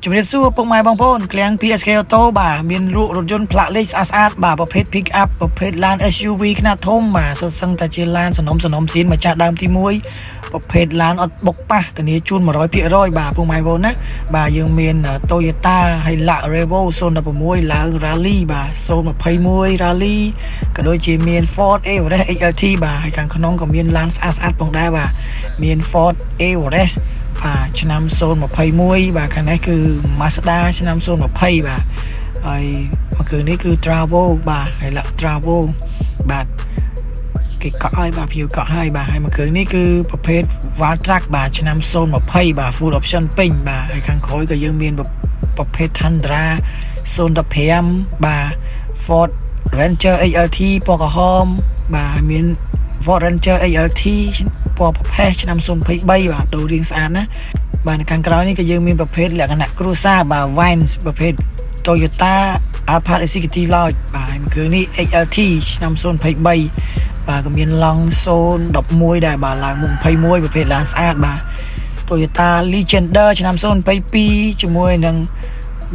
ជំរាបសួរពុកម៉ែបងប្អូនក្លៀង PSK Auto បាទមានលក់រថយន្តផ្លាកលេខស្អាតៗបាទប្រភេទ Pick Up ប្រភេទឡាន SUV ខ្នាតធំបាទសុទ្ធសឹងតែជាឡានសំណុំស៊ីនម្ចាស់ដើមទី1ប្រភេទឡានអត់បុកប៉ះធានាជូន 100% បាទពុកម៉ែបងប្អូនណាបាទយើងមាន Toyota Hilux Revo 016ឡើង Rally បាទ021 Rally ក៏ដូចជាមាន Ford Everest XLT បាទហើយខាងក្នុងក៏មានឡានស្អាតៗផងដែរបាទមាន Ford Everestឆ្នាំ021បាទខាងនេះគឺ Mazda ឆ្នាំ020បាទហើយមកគឺនេះគឺ Travel បាទហើយឡា Travel បាទគេកក់ឲ្យបាទភីវកក់ឲ្យបាទហើយមកគឺនេះគឺប្រភេទ Valtrac បាទឆ្នាំ020បាទ Full Option ពេញបាទហើយខាងក្រោយក៏យើងមានប្រភេទ Tundra 015បាទ Ford Ranger XLT ពណ៌ក្រហមបាទមាន Ford Ranger XLT ពណ៌ប្រផេះឆ្នាំ023បាទដូររៀងស្អាតណាបាទនៅខាងក្រោយនេះក៏យើងមានប្រភេទលក្ខណៈគ្រួសារបាទ Vans ប្រភេទ Toyota Alphard Executive Lodge បាទហើយគឺនេះ XLT ឆ្នាំ023បាទក៏មាន Long 011ដែរបាទឡើងមុខ21ប្រភេទឡានស្អាតបាទ Toyota Legender ឆ្នាំ022ជាមួយនឹង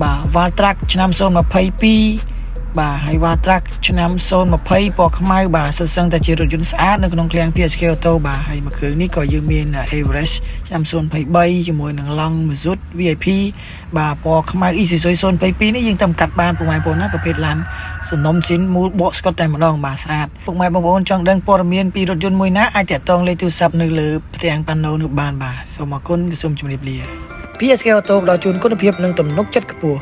បាទ Valtrac ឆ្នាំ022បាទហើយ Valtrac ឆ្នាំ020ពណ៌ខ្មៅបាទសុទ្ធសឹងតែជារថយន្តស្អាតនៅក្នុងឃ្លាំង PSK Auto បាទហើយមួយគ្រឿងនេះក៏យើងមាន Everest ឆ្នាំ023ជាមួយនឹង Long Mazut VIP បាទពណ៌ខ្មៅ Isuzu 022នេះយើងតាមកាត់បានពុកម៉ែបងប្អូនណាប្រភេទឡានសំណុំស៊ីនមូលបកស្កុតតែម្ដងបាទស្អាតពុកម៉ែបងប្អូនចង់ដឹងព័ត៌មានពីរថយន្តមួយណាអាចតាក់ទងលេខទូរស័ព្ទនៅលើផ្ទាំងប៉ាណូនោះបានបាទសូមអរគុណសូមជម្រាបលា PSK Auto ផ្ដល់ជូនគុណភាពនិងទំនុកចិត្តខ្ពស់